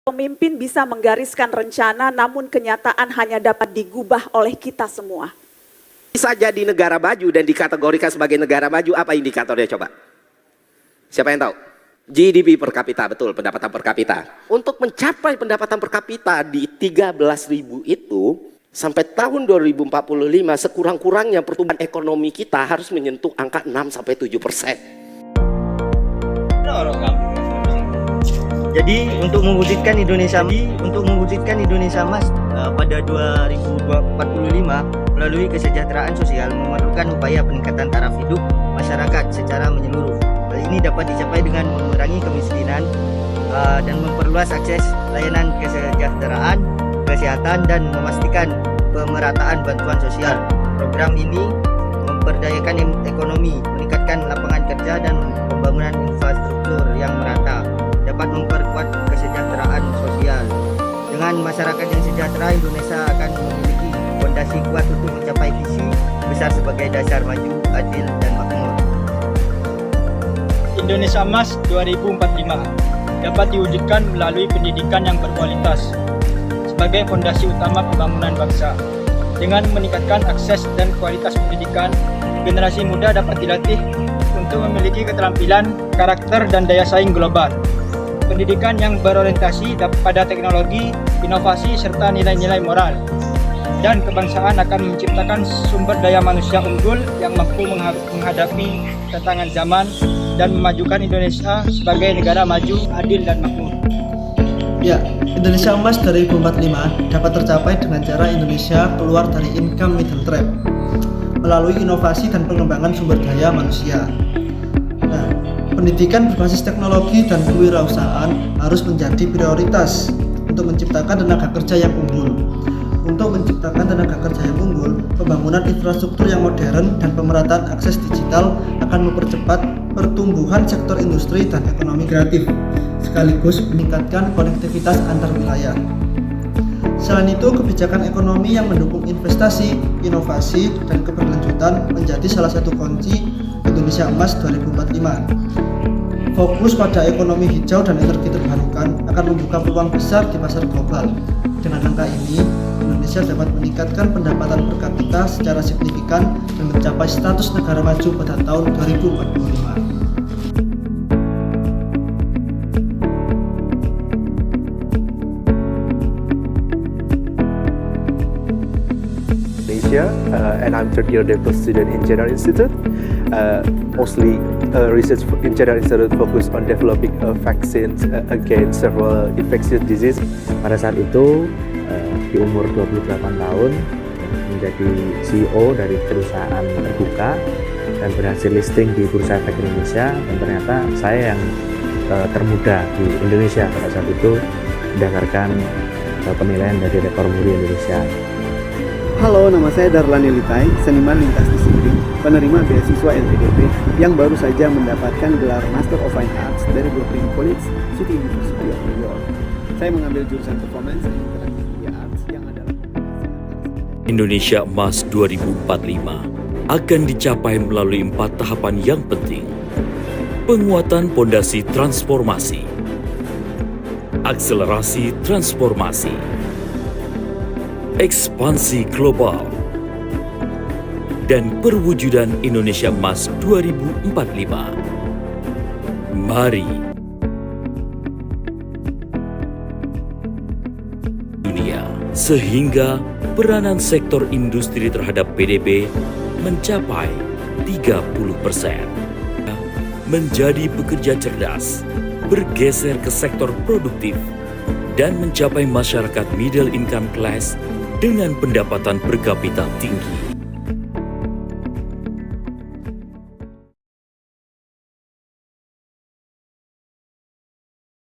Pemimpin bisa menggariskan rencana, namun kenyataan hanya dapat digubah oleh kita semua. Bisa jadi negara maju dan dikategorikan sebagai negara maju, apa indikatornya coba? Siapa yang tahu? GDP per kapita, betul, pendapatan per kapita. Untuk mencapai pendapatan per kapita di 13.000 itu, sampai tahun 2045 sekurang-kurangnya pertumbuhan ekonomi kita harus menyentuh angka 6-7%. Jadi untuk mewujudkan Indonesia emas pada 2045 melalui kesejahteraan sosial memerlukan upaya peningkatan taraf hidup masyarakat secara menyeluruh. Hal ini dapat dicapai dengan mengurangi kemiskinan dan memperluas akses layanan kesejahteraan, kesehatan, dan memastikan pemerataan bantuan sosial. Program ini memperdayakan ekonomi, meningkatkan lapangan kerja, dan pembangunan infrastruktur yang merata, dapat memperkuat kesejahteraan sosial. Dengan masyarakat yang sejahtera, Indonesia akan memiliki fondasi kuat untuk mencapai visi besar sebagai dasar maju, adil, dan makmur. Indonesia Emas 2045 dapat diwujudkan melalui pendidikan yang berkualitas sebagai fondasi utama pembangunan bangsa. Dengan meningkatkan akses dan kualitas pendidikan, generasi muda dapat dilatih untuk memiliki keterampilan, karakter, dan daya saing global. Pendidikan yang berorientasi pada teknologi, inovasi, serta nilai-nilai moral dan kebangsaan akan menciptakan sumber daya manusia unggul yang mampu menghadapi tantangan zaman dan memajukan Indonesia sebagai negara maju, adil, dan makmur. Ya, Indonesia Emas 2045 dapat tercapai dengan cara Indonesia keluar dari income middle trap melalui inovasi dan pengembangan sumber daya manusia. Nah, pendidikan berbasis teknologi dan kewirausahaan harus menjadi prioritas untuk menciptakan tenaga kerja yang unggul. Untuk menciptakan tenaga kerja yang unggul, pembangunan infrastruktur yang modern dan pemerataan akses digital akan mempercepat pertumbuhan sektor industri dan ekonomi kreatif, sekaligus meningkatkan konektivitas antar wilayah. Selain itu, kebijakan ekonomi yang mendukung investasi, inovasi, dan keberlanjutan menjadi salah satu kunci Indonesia Emas 2045. Fokus pada ekonomi hijau dan energi terbarukan akan membuka peluang besar di pasar global. Dengan angka ini, Indonesia dapat meningkatkan pendapatan per kapita secara signifikan dan mencapai status negara maju pada tahun 2045. And I'm third year medical student in General Institute. Mostly research in General Institute focus on developing vaccines against several infectious disease. Pada saat itu di umur 28 tahun menjadi CEO dari perusahaan terbuka dan berhasil listing di Bursa Efek Indonesia, dan ternyata saya yang termuda di Indonesia pada saat itu berdasarkan penilaian dari Rekor Muri Indonesia. Halo, nama saya Darlan Elitai, seniman lintas disiplin, penerima beasiswa LPDP yang baru saja mendapatkan gelar Master of Fine Arts dari Brooklyn College, City University of New York. Saya mengambil jurusan Performance and Interactive Media Arts yang adalah Indonesia Emas 2045 akan dicapai melalui 4 tahapan yang penting. Penguatan pondasi transformasi, akselerasi transformasi, ekspansi global, dan perwujudan Indonesia Emas 2045. Mari dunia, sehingga peranan sektor industri terhadap PDB mencapai 30%. Menjadi pekerja cerdas, bergeser ke sektor produktif, dan mencapai masyarakat middle income class dengan pendapatan per kapita tinggi.